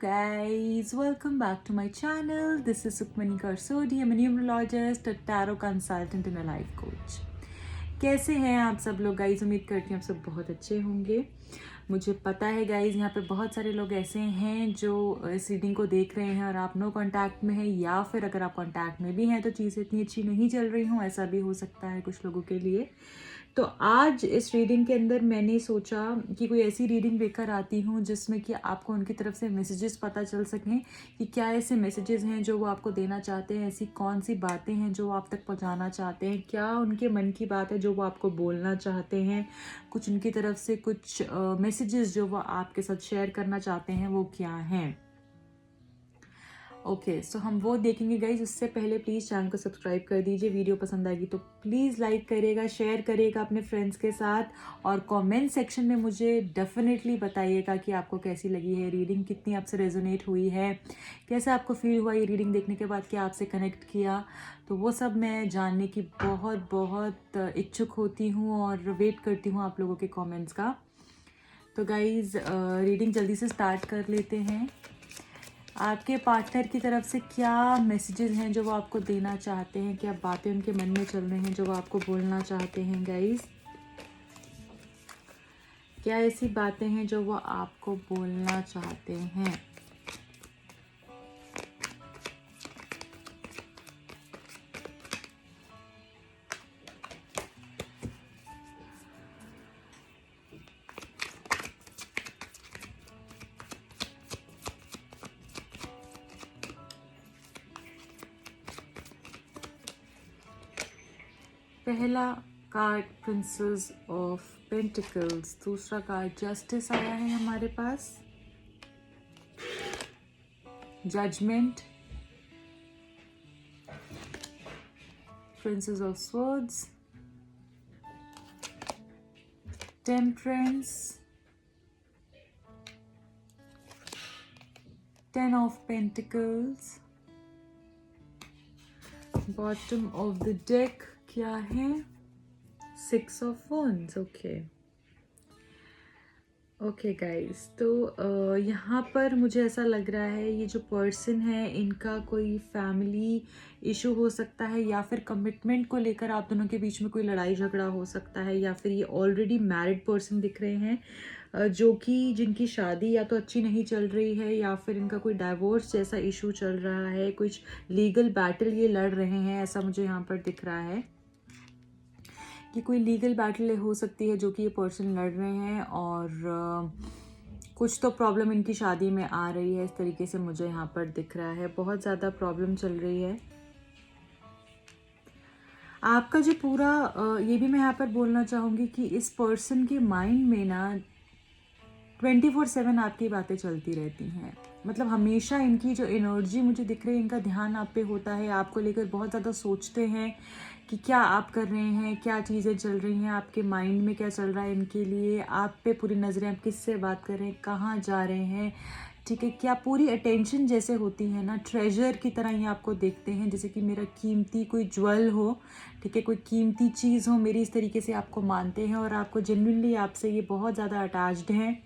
guys, welcome back to my channel. This is Sukmani Karsodi. I'm a numerologist, a tarot consultant and a life coach. कैसे हैं आप सब लोग guys? उम्मीद करती हूँ आप सब बहुत अच्छे होंगे। मुझे पता है गाइज यहाँ पे बहुत सारे लोग ऐसे हैं जो इस रीडिंग को देख रहे हैं और आप नो कांटेक्ट में हैं, या फिर अगर आप कांटेक्ट में भी हैं तो चीज़ें इतनी अच्छी नहीं चल रही हूँ, ऐसा भी हो सकता है कुछ लोगों के लिए। तो आज इस रीडिंग के अंदर मैंने सोचा कि कोई ऐसी रीडिंग लेकर आती हूँ जिसमें कि आपको उनकी तरफ से मैसेजेस पता चल सकें कि क्या ऐसे मैसेजेस हैं जो वो आपको देना चाहते हैं, ऐसी कौन सी बातें हैं जो वो आप तक पहुँचाना चाहते हैं, क्या उनके मन की बात है जो वो आपको बोलना चाहते हैं, कुछ उनकी तरफ से कुछ मैसेजेस जो वो आपके साथ शेयर करना चाहते हैं वो क्या हैं। ओके सो हम वो देखेंगे गाइज। उससे पहले प्लीज़ चैनल को सब्सक्राइब कर दीजिए। वीडियो पसंद आएगी तो प्लीज़ लाइक करिएगा, शेयर करिएगा अपने फ्रेंड्स के साथ और कमेंट सेक्शन में मुझे डेफिनेटली बताइएगा कि आपको कैसी लगी है रीडिंग, कितनी आपसे रेजोनेट हुई है, कैसा आपको फील हुआ ये रीडिंग देखने के बाद, क्या आपसे कनेक्ट किया। तो वो सब मैं जानने की बहुत बहुत इच्छुक होती हूँ और वेट करती हूँ आप लोगों के कॉमेंट्स का। तो गाइज़ रीडिंग जल्दी से स्टार्ट कर लेते हैं। आपके पार्टनर की तरफ से क्या मैसेजेस हैं जो वो आपको देना चाहते हैं, क्या बातें उनके मन में चल रही हैं जो वो आपको बोलना चाहते हैं गाइस। क्या ऐसी बातें हैं जो वो आपको बोलना चाहते हैं। पहला कार्ड प्रिंसेस ऑफ पेंटिकल्स, दूसरा कार्ड जस्टिस आया है हमारे पास, judgement, princess of swords, temperance, 10 of pentacles, bottom of the deck क्या है, 6 ऑफ wands। ओके गाइस, तो यहाँ पर मुझे ऐसा लग रहा है ये जो पर्सन है इनका कोई फैमिली इशू हो सकता है, या फिर कमिटमेंट को लेकर आप दोनों के बीच में कोई लड़ाई झगड़ा हो सकता है, या फिर ये ऑलरेडी मैरिड पर्सन दिख रहे हैं जो कि जिनकी शादी या तो अच्छी नहीं चल रही है या फिर इनका कोई डाइवोर्स जैसा इशू चल रहा है, कुछ लीगल बैटल ये लड़ रहे हैं, ऐसा मुझे यहाँ पर दिख रहा है कि कोई लीगल बैटल हो सकती है जो कि ये पर्सन लड़ रहे हैं और कुछ तो प्रॉब्लम इनकी शादी में आ रही है, इस तरीके से मुझे यहाँ पर दिख रहा है। बहुत ज़्यादा प्रॉब्लम चल रही है। आपका जो पूरा ये भी मैं यहाँ पर बोलना चाहूँगी कि इस पर्सन के माइंड में ना 24/7 आपकी बातें चलती रहती हैं। मतलब हमेशा इनकी जो एनर्जी मुझे दिख रही है, इनका ध्यान आप पे होता है, आपको लेकर बहुत ज़्यादा सोचते हैं कि क्या आप कर रहे हैं, क्या चीज़ें चल रही हैं आपके माइंड में, क्या चल रहा है इनके लिए, आप पे पूरी नज़रें, आप किससे बात कर रहे हैं, कहाँ जा रहे हैं, ठीक है, क्या पूरी अटेंशन जैसे होती है ना, ट्रेजर की तरह ही आपको देखते हैं, जैसे कि मेरा कीमती कोई ज्वेल हो, ठीक है, कोई कीमती चीज़ हो मेरी, इस तरीके से आपको मानते हैं और आपको जेन्युइनली आपसे ये बहुत ज़्यादा अटैच्ड हैं।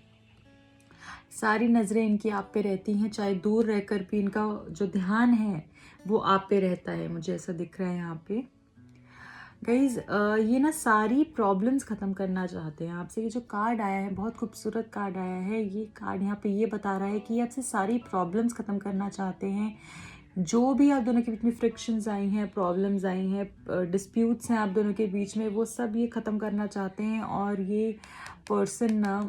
सारी नज़रें इनकी आप पे रहती हैं, चाहे दूर रहकर भी इनका जो ध्यान है वो आप पे रहता है, मुझे ऐसा दिख रहा है यहाँ पे गाइज। ये ना सारी प्रॉब्लम्स ख़त्म करना चाहते हैं आपसे। ये जो कार्ड आया है बहुत खूबसूरत कार्ड आया है, ये कार्ड यहाँ पे ये बता रहा है कि ये आपसे सारी प्रॉब्लम्स ख़त्म करना चाहते हैं। जो भी आप दोनों के बीच में फ्रिक्शंस आई हैं, प्रॉब्लम्स आई हैं, डिस्प्यूट्स हैं आप दोनों के बीच में, वो सब ये ख़त्म करना चाहते हैं और ये पर्सन ना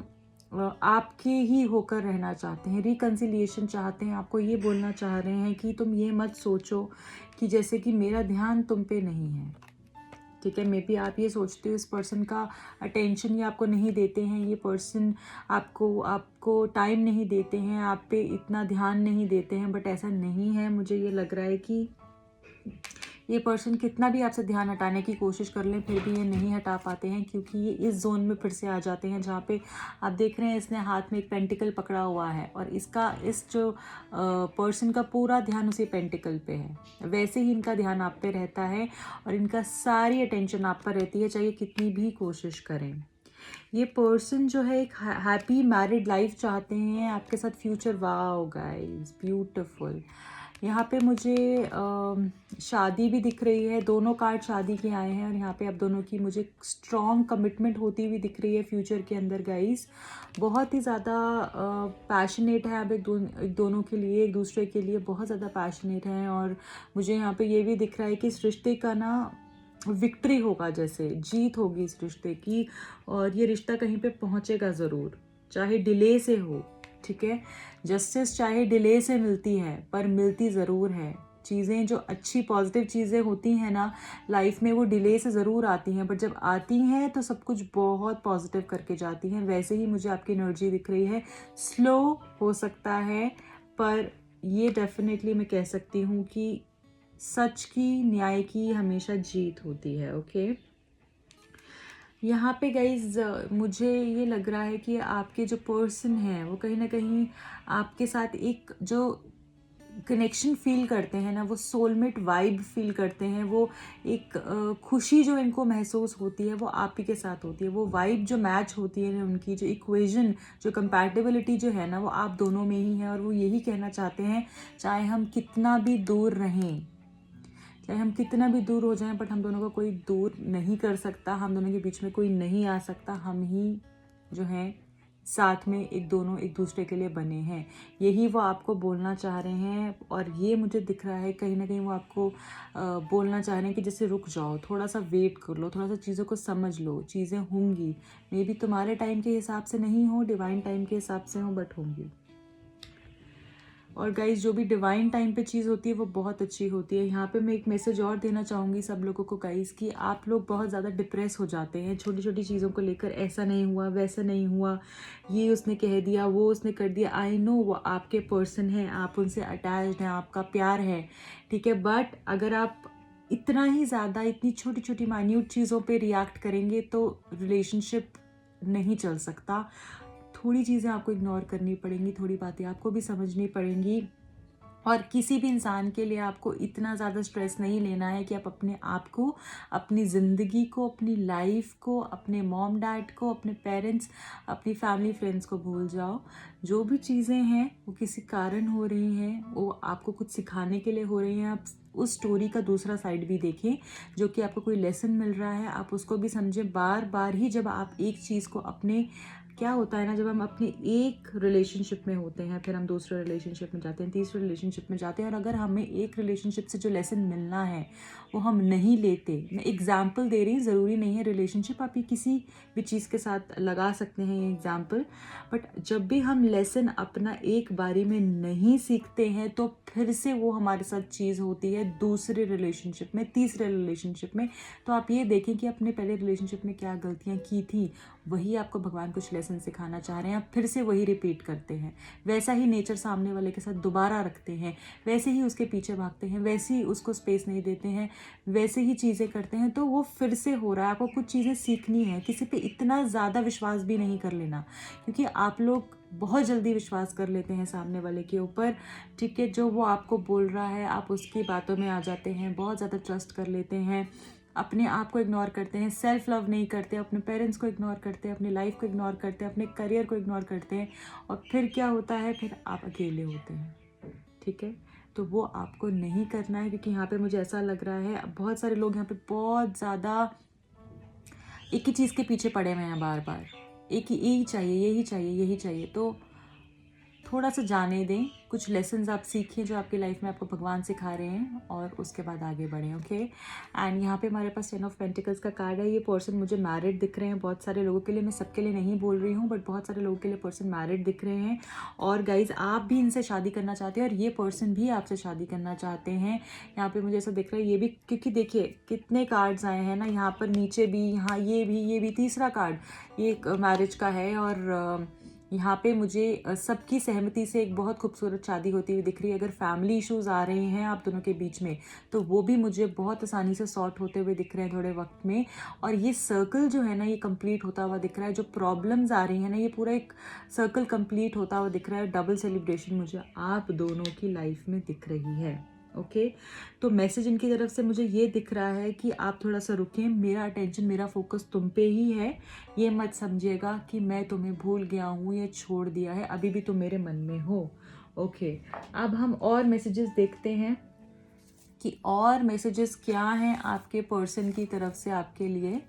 आपके ही होकर रहना चाहते हैं, रिकन्सिलिएशन चाहते हैं। आपको ये बोलना चाह रहे हैं कि तुम ये मत सोचो कि जैसे कि मेरा ध्यान तुम पे नहीं है, ठीक है। मे बी आप ये सोचते हो इस पर्सन का अटेंशन ये आपको नहीं देते हैं, ये पर्सन आपको टाइम नहीं देते हैं, आप पे इतना ध्यान नहीं देते हैं, बट ऐसा नहीं है। मुझे ये लग रहा है कि ये पर्सन कितना भी आपसे ध्यान हटाने की कोशिश कर लें फिर भी ये नहीं हटा पाते हैं, क्योंकि ये इस जोन में फिर से आ जाते हैं जहाँ पे आप देख रहे हैं इसने हाथ में एक पेंटिकल पकड़ा हुआ है और इस जो पर्सन का पूरा ध्यान उसी पेंटिकल पे है। वैसे ही इनका ध्यान आप पे रहता है और इनका सारी अटेंशन आप पर रहती है, चाहे कितनी भी कोशिश करें। ये पर्सन जो है एक हैप्पी मैरिड लाइफ चाहते हैं आपके साथ फ्यूचर। Wow guys, beautiful. यहाँ पे मुझे शादी भी दिख रही है, दोनों कार्ड शादी के आए हैं और यहाँ पे आप दोनों की मुझे स्ट्रॉन्ग कमिटमेंट होती हुई दिख रही है फ्यूचर के अंदर गाइस। बहुत ही ज़्यादा पैशनेट है आप एक दोनों के लिए, एक दूसरे के लिए बहुत ज़्यादा पैशनेट हैं। और मुझे यहाँ पे ये भी दिख रहा है कि इस रिश्ते का ना विक्ट्री होगा, जैसे जीत होगी इस रिश्ते की, और ये रिश्ता कहीं पे पहुंचेगा ज़रूर, चाहे डिले से हो। ठीक है, जस्टिस चाहे डिले से मिलती है पर मिलती ज़रूर है। चीज़ें जो अच्छी पॉजिटिव चीज़ें होती हैं ना लाइफ में, वो डिले से ज़रूर आती हैं, बट जब आती हैं तो सब कुछ बहुत पॉजिटिव करके जाती हैं। वैसे ही मुझे आपकी एनर्जी दिख रही है, स्लो हो सकता है पर ये डेफिनेटली मैं कह सकती हूँ कि सच की, न्याय की हमेशा जीत होती है। ओके, यहाँ पे गाइज मुझे ये लग रहा है कि आपके जो पर्सन हैं वो कहीं ना कहीं आपके साथ एक जो कनेक्शन फील करते हैं ना, वो सोलमेट वाइब फील करते हैं। वो एक खुशी जो इनको महसूस होती है वो आप ही के साथ होती है। वो वाइब जो मैच होती है ना, उनकी जो इक्वेशन, जो कंपैटिबिलिटी जो है ना, वो आप दोनों में ही है। और वो यही कहना चाहते हैं, चाहे हम कितना भी दूर रहें, चाहे हम कितना भी दूर हो जाएं, बट हम दोनों को कोई दूर नहीं कर सकता, हम दोनों के बीच में कोई नहीं आ सकता। हम ही जो हैं साथ में एक दूसरे के लिए बने हैं। यही वो आपको बोलना चाह रहे हैं। और ये मुझे दिख रहा है कहीं ना कहीं वो आपको बोलना चाह रहे हैं कि जैसे रुक जाओ, थोड़ा सा वेट कर लो, थोड़ा सा चीज़ों को समझ लो, चीज़ें होंगी। मे बी तुम्हारे टाइम के हिसाब से नहीं हो, डिवाइन टाइम के हिसाब से हो, बट होंगी। और गाइज जो भी डिवाइन टाइम पे चीज़ होती है वो बहुत अच्छी होती है। यहाँ पे मैं एक मैसेज और देना चाहूँगी सब लोगों को गाइज, कि आप लोग बहुत ज़्यादा डिप्रेस हो जाते हैं छोटी छोटी चीज़ों को लेकर। ऐसा नहीं हुआ, वैसा नहीं हुआ, ये उसने कह दिया, वो उसने कर दिया। आई नो वो आपके पर्सन हैं, आप उनसे अटैच्ड हैं, आपका प्यार है, ठीक है। बट अगर आप इतना ही ज़्यादा इतनी छोटी छोटी माइन्यूट चीज़ों पर रिएक्ट करेंगे तो रिलेशनशिप नहीं चल सकता। थोड़ी चीज़ें आपको इग्नोर करनी पड़ेंगी, थोड़ी बातें आपको भी समझनी पड़ेंगी। और किसी भी इंसान के लिए आपको इतना ज़्यादा स्ट्रेस नहीं लेना है कि आप अपने आप को, अपनी ज़िंदगी को, अपनी लाइफ को, अपने मॉम डैड को, अपने पेरेंट्स, अपनी फैमिली फ्रेंड्स को भूल जाओ। जो भी चीज़ें हैं वो किसी कारण हो रही हैं, वो आपको कुछ सिखाने के लिए हो रही हैं। आप उस स्टोरी का दूसरा साइड भी देखें, जो कि आपको कोई लेसन मिल रहा है, आप उसको भी समझें। बार बार ही जब आप एक चीज़ को अपने, क्या होता है ना, जब हम अपने एक रिलेशनशिप में होते हैं, फिर हम दूसरे रिलेशनशिप में जाते हैं, तीसरे रिलेशनशिप में जाते हैं, और अगर हमें एक रिलेशनशिप से जो लेसन मिलना है वो हम नहीं लेते। मैं एग्जाम्पल दे रही हूँ, ज़रूरी नहीं है रिलेशनशिप, आप ये किसी भी चीज़ के साथ लगा सकते हैं ये एग्जाम्पल। बट जब भी हम लेसन अपना एक बारी में नहीं सीखते हैं तो फिर से वो हमारे साथ चीज़ होती है दूसरे रिलेशनशिप में, तीसरे रिलेशनशिप में। तो आप ये देखें कि अपने पहले रिलेशनशिप में क्या गलतियाँ की थी, वही आपको भगवान कुछ लेसन सिखाना चाह रहे हैं। आप फिर से वही रिपीट करते हैं, वैसा ही नेचर सामने वाले के साथ दोबारा रखते हैं, वैसे ही उसके पीछे भागते हैं, वैसे ही उसको स्पेस नहीं देते हैं, वैसे ही चीज़ें करते हैं, तो वो फिर से हो रहा है। आपको कुछ चीज़ें सीखनी है। किसी पे इतना ज़्यादा विश्वास भी नहीं कर लेना, क्योंकि आप लोग बहुत जल्दी विश्वास कर लेते हैं सामने वाले के ऊपर, ठीक है। जो वो आपको बोल रहा है आप उसकी बातों में आ जाते हैं, बहुत ज़्यादा ट्रस्ट कर लेते हैं, अपने आप को इग्नोर करते हैं, सेल्फ लव नहीं करते, अपने पेरेंट्स को इग्नोर करते हैं, अपनी लाइफ को इग्नोर करते हैं, अपने करियर को इग्नोर करते हैं, और फिर क्या होता है, फिर आप अकेले होते हैं, ठीक है। तो वो आपको नहीं करना है, क्योंकि यहाँ पे मुझे ऐसा लग रहा है बहुत सारे लोग यहाँ पे बहुत ज़्यादा एक ही चीज़ के पीछे पड़े हुए हैं, बार बार एक ही, यही चाहिए, यही चाहिए, यही चाहिए। तो थोड़ा सा जाने दें, कुछ लेसन्स आप सीखें जो आपकी लाइफ में आपको भगवान सिखा रहे हैं, और उसके बाद आगे बढ़ें। ओके, एंड यहाँ पे हमारे पास 10 ऑफ पेंटिकल्स का कार्ड है। ये पर्सन मुझे मैरिड दिख रहे हैं बहुत सारे लोगों के लिए, मैं सबके लिए नहीं बोल रही हूँ, बट बहुत सारे लोगों के लिए पर्सन मैरिड दिख रहे हैं। और गाइज आप भी इनसे शादी करना चाहते हैं, और ये पर्सन भी आपसे शादी करना चाहते हैं। यहाँ पे मुझे ऐसा दिख रहा है, ये भी, क्योंकि देखिए कितने कार्ड्स आए हैं ना, यहाँ पर नीचे भी, यहाँ ये भी तीसरा कार्ड ये मैरिज का है। और यहाँ पे मुझे सबकी सहमति से एक बहुत खूबसूरत शादी होती हुई दिख रही है। अगर फैमिली इश्यूज आ रहे हैं आप दोनों के बीच में, तो वो भी मुझे बहुत आसानी से सॉर्ट होते हुए दिख रहे हैं थोड़े वक्त में। और ये सर्कल जो है ना, ये कंप्लीट होता हुआ दिख रहा है। जो प्रॉब्लम्स आ रही हैं ना, ये पूरा एक सर्कल कंप्लीट होता हुआ दिख रहा है। डबल सेलिब्रेशन मुझे आप दोनों की लाइफ में दिख रही है। ओके तो मैसेज इनकी तरफ से मुझे ये दिख रहा है कि आप थोड़ा सा रुकें, मेरा अटेंशन, मेरा फोकस तुम पे ही है। ये मत समझिएगा कि मैं तुम्हें भूल गया हूँ या छोड़ दिया है, अभी भी तुम मेरे मन में हो। ओके अब हम और मैसेजेस देखते हैं कि और मैसेजेस क्या हैं आपके पर्सन की तरफ से आपके लिए।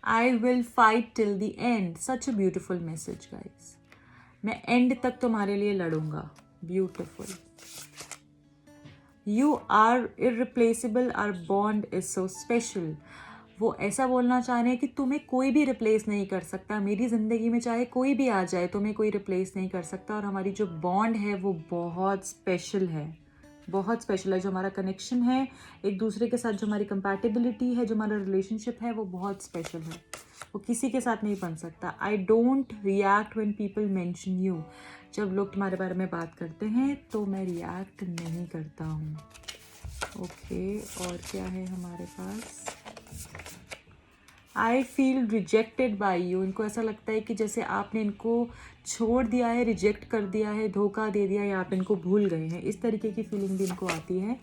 I will fight till the end, such a beautiful message guys. मैं एंड तक तुम्हारे लिए लड़ूंगा। Beautiful. You are irreplaceable, our bond is so special. वो ऐसा बोलना चाह रहे हैं कि तुम्हें कोई भी रिप्लेस नहीं कर सकता, मेरी ज़िंदगी में चाहे कोई भी आ जाए तुम्हें कोई रिप्लेस नहीं कर सकता, और हमारी जो बॉन्ड है वो बहुत स्पेशल है, बहुत स्पेशल है। जो हमारा कनेक्शन है एक दूसरे के साथ, जो हमारी कंपैटिबिलिटी है, जो हमारा रिलेशनशिप है, वो बहुत स्पेशल है, वो किसी के साथ नहीं बन सकता। I don't react when people mention you. जब लोग तुम्हारे बारे में बात करते हैं तो मैं रिएक्ट नहीं करता हूँ। ओके और क्या है हमारे पास। I feel rejected by you. इनको ऐसा लगता है कि जैसे आपने इनको छोड़ दिया है, रिजेक्ट कर दिया है, धोखा दे दिया, या आप इनको भूल गए हैं, इस तरीके की फीलिंग भी इनको आती है।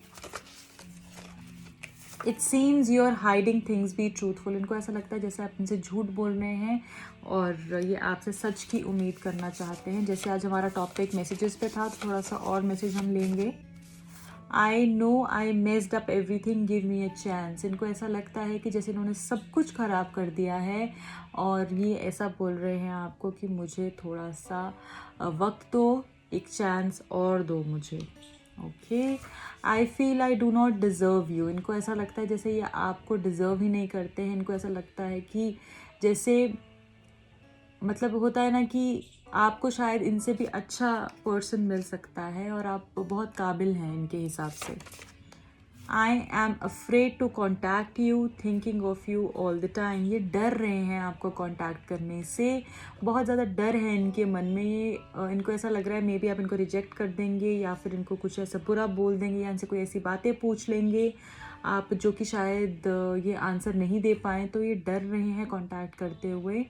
It seems you are hiding things, be truthful. इनको ऐसा लगता है जैसे आप इनसे झूठ बोल रहे हैं और ये आपसे सच की उम्मीद करना चाहते हैं। जैसे आज हमारा टॉपिक मैसेजेस पे था तो थोड़ा सा और मैसेज हम लेंगे। I know I messed up everything, give me a chance. इनको ऐसा लगता है कि जैसे इन्होंने सब कुछ ख़राब कर दिया है और ये ऐसा बोल रहे हैं आपको कि मुझे थोड़ा सा वक्त दो, एक चांस और दो मुझे। Okay I feel I do not deserve you. इनको ऐसा लगता है जैसे ये आपको डिज़र्व ही नहीं करते हैं। इनको ऐसा लगता है कि जैसे मतलब होता है ना कि आपको शायद इनसे भी अच्छा पर्सन मिल सकता है और आप बहुत काबिल हैं इनके हिसाब से। I am afraid to contact you, thinking of you all the time. ये डर रहे हैं आपको कॉन्टैक्ट करने से, बहुत ज़्यादा डर है इनके मन में। ये इनको ऐसा लग रहा है मे बी आप इनको रिजेक्ट कर देंगे या फिर इनको कुछ ऐसा बुरा बोल देंगे या इनसे कोई ऐसी बातें पूछ लेंगे आप जो कि शायद ये आंसर नहीं दे पाएँ, तो ये डर रहे हैं कॉन्टैक्ट करते हुए।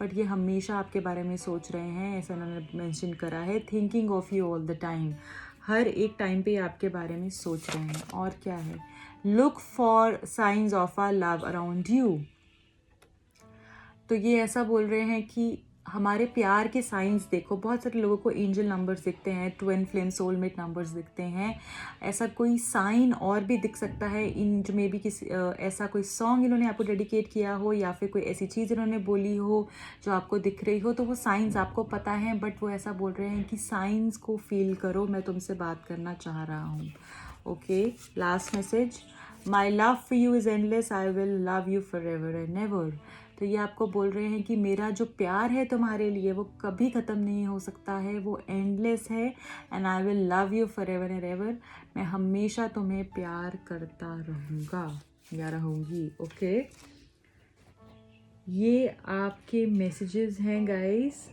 बट ये हमेशा आपके बारे में सोच रहे हैं, ऐसा उन्होंने मेंशन करा है। Thinking of you all the time, हर एक टाइम पे आपके बारे में सोच रहे हैं। और क्या है, look for signs of our love around you. तो ये ऐसा बोल रहे हैं कि हमारे प्यार के साइंस देखो। बहुत सारे लोगों को एंजल नंबर्स दिखते हैं, ट्विन फ्लेम सोलमेट नंबर्स दिखते हैं। ऐसा कोई साइन और भी दिख सकता है इन जो मे बी किसी ऐसा कोई सॉन्ग इन्होंने आपको डेडिकेट किया हो या फिर कोई ऐसी चीज़ इन्होंने बोली हो जो आपको दिख रही हो, तो वो साइंस आपको पता है। बट वो ऐसा बोल रहे हैं कि साइंस को फील करो, मैं तुमसे बात करना चाह रहा हूँ। Okay last message, my love for you is endless, I will love you for ever and never. तो ये आपको बोल रहे हैं कि मेरा जो प्यार है तुम्हारे लिए वो कभी ख़त्म नहीं हो सकता है, वो एंडलेस है। And I will love you for ever and ever, मैं हमेशा तुम्हें प्यार करता रहूँगा या रहूँगी। ओके ये आपके मैसेजेस हैं गाइस।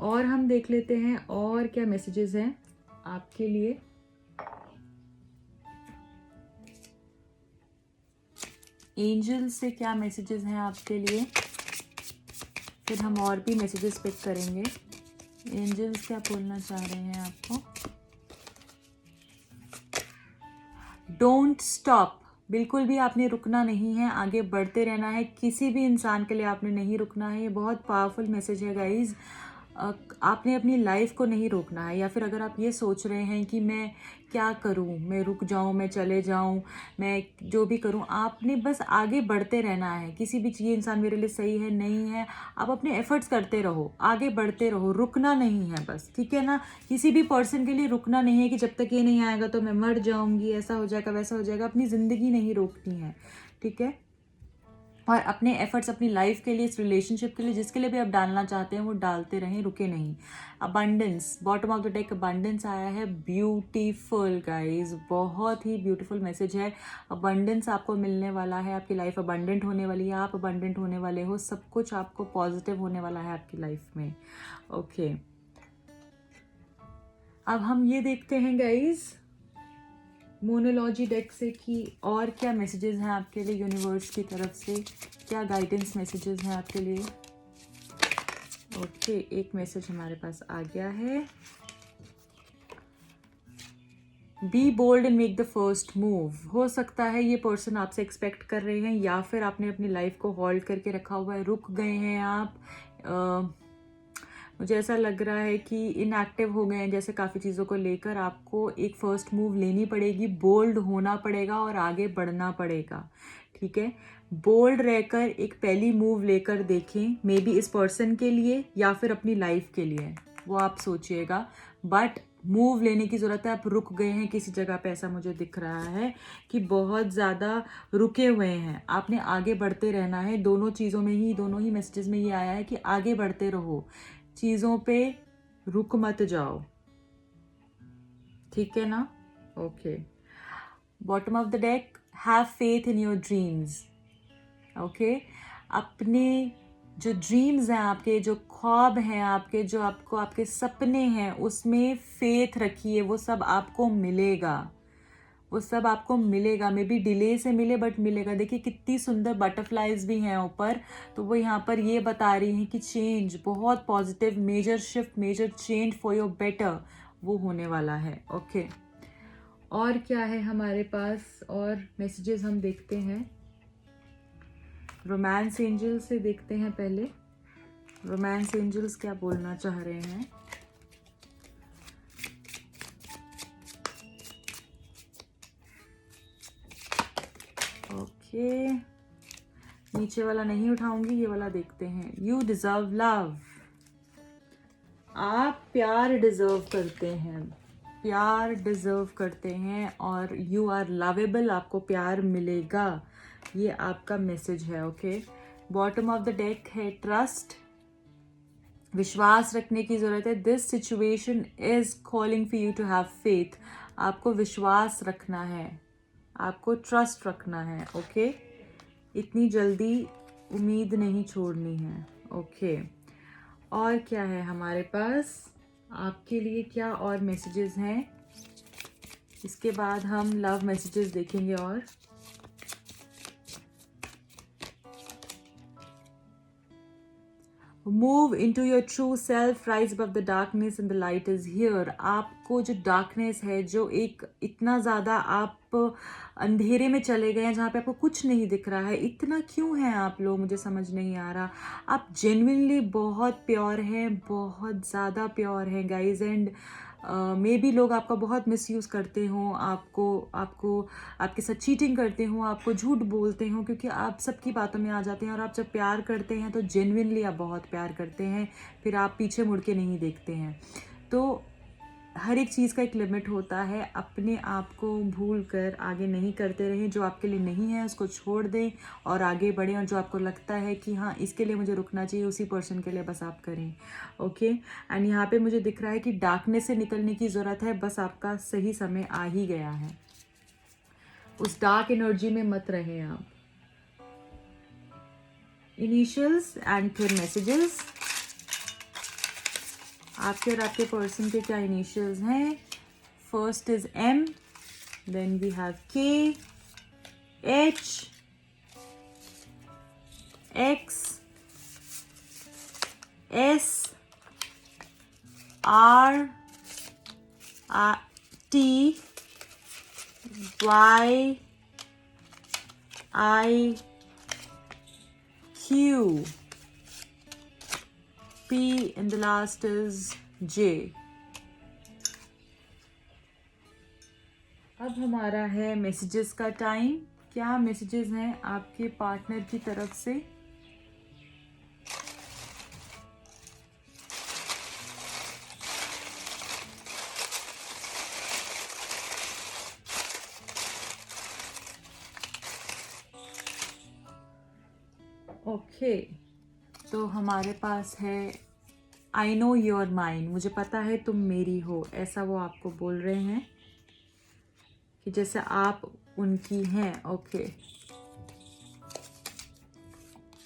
और हम देख लेते हैं और क्या मैसेजेस हैं आपके लिए। एंजल से क्या मैसेजेस हैं आपके लिए, फिर हम और भी मैसेजेस पिक करेंगे। एंजल्स क्या बोलना चाह रहे हैं आपको। डोंट स्टॉप, बिल्कुल भी आपने रुकना नहीं है, आगे बढ़ते रहना है। किसी भी इंसान के लिए आपने नहीं रुकना है। ये बहुत पावरफुल मैसेज है गाइज। आपने अपनी लाइफ को नहीं रोकना है, या फिर अगर आप ये सोच रहे हैं कि मैं क्या करूं, मैं रुक जाऊं, मैं चले जाऊं, मैं जो भी करूं, आपने बस आगे बढ़ते रहना है। किसी भी चीज़, इंसान मेरे लिए सही है नहीं है, आप अपने एफर्ट्स करते रहो, आगे बढ़ते रहो, रुकना नहीं है बस, ठीक है ना। किसी भी पर्सन के लिए रुकना नहीं है कि जब तक ये नहीं आएगा तो मैं मर जाऊंगी, ऐसा हो जाएगा वैसा हो जाएगा। अपनी ज़िंदगी नहीं रोकनी है, ठीक है। और अपने एफर्ट्स अपनी लाइफ के लिए, इस रिलेशनशिप के लिए, जिसके लिए भी आप डालना चाहते हैं वो डालते रहें, रुके नहीं। Abundance, bottom of the deck abundance आया है। ब्यूटीफुल गाइज, बहुत ही ब्यूटीफुल मैसेज है। अबंडेंस आपको मिलने वाला है, आपकी लाइफ अबंडेंट होने वाली है, आप अबंडेंट होने वाले हो, सब कुछ आपको पॉजिटिव होने वाला है आपकी लाइफ में। ओके अब हम ये देखते हैं गाइज मोनोलॉजी डेक से कि और क्या मैसेजेस हैं आपके लिए यूनिवर्स की तरफ से, क्या गाइडेंस मैसेजेस हैं आपके लिए। ओके, एक मैसेज हमारे पास आ गया है। Be bold and make the first move. हो सकता है ये पर्सन आपसे एक्सपेक्ट कर रहे हैं, या फिर आपने अपनी लाइफ को होल्ड करके रखा हुआ है, रुक गए हैं आप। मुझे ऐसा लग रहा है कि इनएक्टिव हो गए हैं जैसे काफ़ी चीज़ों को लेकर। आपको एक फ़र्स्ट मूव लेनी पड़ेगी, बोल्ड होना पड़ेगा और आगे बढ़ना पड़ेगा। ठीक है, बोल्ड रहकर एक पहली मूव लेकर देखें, मे बी इस पर्सन के लिए या फिर अपनी लाइफ के लिए, वो आप सोचिएगा। बट मूव लेने की ज़रूरत है। आप रुक गए हैं किसी जगह पे, ऐसा मुझे दिख रहा है कि बहुत ज़्यादा रुके हुए हैं। आपने आगे बढ़ते रहना है। दोनों चीज़ों में ही, दोनों ही मैसेजेस में ये आया है कि आगे बढ़ते रहो, चीज़ों पे रुक मत जाओ। ठीक है ना। Okay, bottom of the deck, have faith in your dreams. Okay, अपने जो ड्रीम्स हैं आपके, जो ख्वाब हैं आपके, जो आपको आपके सपने हैं, उसमें फेथ रखिए। वो सब आपको मिलेगा, वो सब आपको मिलेगा। मे बी डिले से मिले बट मिलेगा। देखिए कितनी सुंदर बटरफ्लाइज भी हैं ऊपर। तो वो यहाँ पर ये बता रही हैं कि चेंज, बहुत positive, major shift, major change for your better, वो होने वाला है। ओके, और क्या है हमारे पास, और मैसेजेस हम देखते हैं। रोमांस एंजल से देखते हैं पहले। रोमांस एंजल्स क्या बोलना चाह रहे हैं। ओके, नीचे वाला नहीं उठाऊंगी, ये वाला देखते हैं। You deserve love. आप प्यार डिजर्व करते हैं, प्यार डिजर्व करते हैं, और यू आर लवेबल, आपको प्यार मिलेगा। ये आपका मैसेज है। Okay, bottom of the deck है ट्रस्ट। विश्वास रखने की जरूरत है। This situation is calling for you to have faith. आपको विश्वास रखना है, आपको ट्रस्ट रखना है। ओके, इतनी जल्दी उम्मीद नहीं छोड़नी है। ओके, और क्या है हमारे पास आपके लिए, क्या और मैसेजेस हैं। इसके बाद हम लव मैसेजेस देखेंगे। और move into your true self, rise above the darkness and the light is here. आपको जो डार्कनेस है, जो एक इतना ज़्यादा आप अंधेरे में चले गए हैं जहाँ पे आपको कुछ नहीं दिख रहा है, इतना क्यों है आप लोग, मुझे समझ नहीं आ रहा। आप जेन्युइनली बहुत प्योर हैं, बहुत ज़्यादा प्योर हैं गाइज। एंड मे बी लोग आपका बहुत मिसयूज़ करते हों, आपको आपको आपके साथ चीटिंग करते हों, आपको झूठ बोलते हों, क्योंकि आप सबकी बातों में आ जाते हैं। और आप जब प्यार करते हैं तो जेन्युइनली आप बहुत प्यार करते हैं, फिर आप पीछे मुड़ के नहीं देखते हैं। तो हर एक चीज़ का एक लिमिट होता है। अपने आप को भूल कर आगे नहीं करते रहें। जो आपके लिए नहीं है उसको छोड़ दें और आगे बढ़ें। और जो आपको लगता है कि हाँ इसके लिए मुझे रुकना चाहिए, उसी पर्सन के लिए बस आप करें। ओके, एंड यहाँ पे मुझे दिख रहा है कि डार्कनेस से निकलने की ज़रूरत है, बस आपका सही समय आ ही गया है। उस डार्क एनर्जी में मत रहें आप। इनिशियल्स एंड फिर मैसेजेस। आपके और आपके पर्सन के क्या इनिशियल्स हैं। First is M, then we have K, H, X, S, R, T, Y, I, Q, P, and the last is J. अब हमारा है मैसेजेस का टाइम। क्या मैसेजेस हैं आपके पार्टनर की तरफ से। ओके, तो हमारे पास है आई नो योर माइंड। मुझे पता है तुम मेरी हो, ऐसा वो आपको बोल रहे हैं कि जैसे आप उनकी हैं। Okay,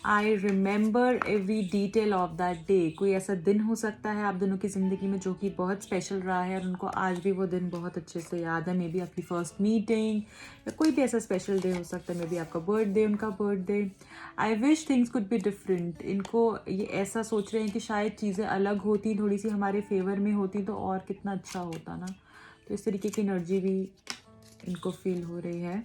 I remember every detail of that day. कोई ऐसा दिन हो सकता है आप दोनों की ज़िंदगी में जो कि बहुत स्पेशल रहा है और उनको आज भी वो दिन बहुत अच्छे से याद है। मे बी आपकी फर्स्ट मीटिंग या कोई भी ऐसा स्पेशल डे हो सकता है। मे बी आपका बर्थडे, उनका birthday. I wish things could be different. इनको ये ऐसा सोच रहे हैं कि शायद चीज़ें अलग होती, थोड़ी सी हमारे फेवर में होती तो और कितना अच्छा होता ना। तो इस तरीके की एनर्जी भी इनको फील हो रही है।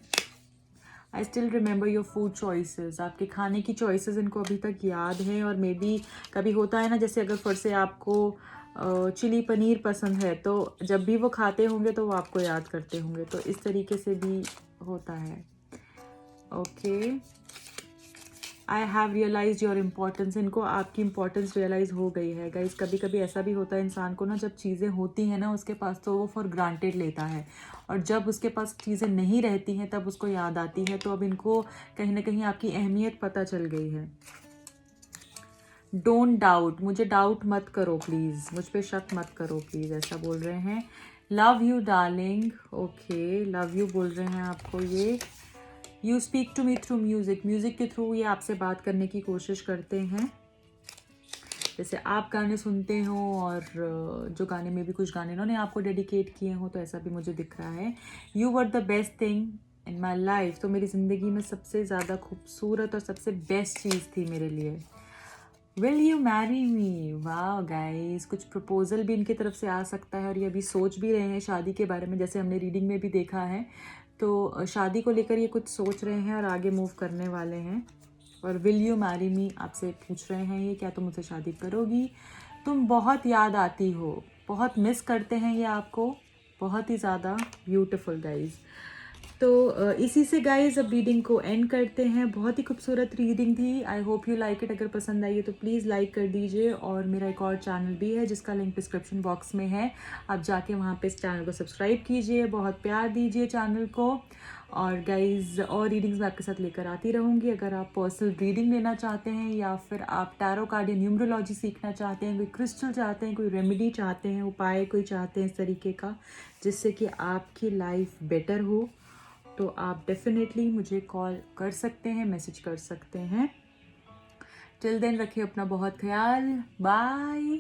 I still remember your food choices. आपके खाने की चॉइसेस इनको अभी तक याद है। और मे बी कभी होता है ना, जैसे अगर फिर से आपको चिली पनीर पसंद है तो जब भी वो खाते होंगे तो वो आपको याद करते होंगे। तो इस तरीके से भी होता है। Okay, I have realise your importance. इनको आपकी इम्पोर्टेंस रियलाइज़ हो गई है गाइज। कभी कभी ऐसा भी होता है इंसान को ना, जब चीज़ें होती हैं ना उसके पास तो वो फॉर ग्रांटेड लेता है, और जब उसके पास चीज़ें नहीं रहती हैं तब उसको याद आती है। तो अब इनको कहीं ना कहीं आपकी अहमियत पता चल गई है। डोंट डाउट, मुझे डाउट मत करो प्लीज़, मुझ पे शक मत करो प्लीज़, ऐसा बोल रहे हैं। Love you darling. Okay, love you बोल रहे हैं आपको ये। You speak to me through music. Music के थ्रू ये आपसे बात करने की कोशिश करते हैं। जैसे आप गाने सुनते हो और जो गाने में भी कुछ गाने इन्होंने आपको डेडिकेट किए हो, तो ऐसा भी मुझे दिख रहा है। You were the best thing in my life. तो मेरी ज़िंदगी में सबसे ज़्यादा खूबसूरत और सबसे बेस्ट चीज़ थी मेरे लिए। Will you marry me. वाह गाइस, कुछ प्रपोजल भी इनकी तरफ से आ सकता है और ये अभी सोच भी रहे हैं शादी के बारे में, जैसे हमने रीडिंग में भी देखा है। तो शादी को लेकर ये कुछ सोच रहे हैं और आगे मूव करने वाले हैं। और विल यू मैरी मी आपसे पूछ रहे हैं ये, क्या तुम मुझसे शादी करोगी। तुम बहुत याद आती हो, बहुत मिस करते हैं ये आपको, बहुत ही ज़्यादा। Beautiful guys. तो इसी से गाइज अब रीडिंग को एंड करते हैं। बहुत ही खूबसूरत रीडिंग थी। I hope you like it. अगर पसंद आई है तो प्लीज़ लाइक कर दीजिए। और मेरा एक और चैनल भी है जिसका लिंक डिस्क्रिप्शन बॉक्स में है, आप जाके वहाँ पे इस चैनल को सब्सक्राइब कीजिए, बहुत प्यार दीजिए चैनल को। और गाइज और रीडिंग्स मैं आपके साथ लेकर आती रहूँगी। अगर आप पर्सनल रीडिंग लेना चाहते हैं या फिर आप टैरो कार्ड या न्यूमरोलॉजी सीखना चाहते हैं, कोई क्रिस्टल चाहते हैं, कोई रेमेडी चाहते हैं, उपाय कोई चाहते हैं इस तरीके का जिससे कि आपकी लाइफ बेटर हो, तो आप डेफिनेटली मुझे कॉल कर सकते हैं, मैसेज कर सकते हैं। टिल देन रखिए अपना बहुत ख्याल। बाय।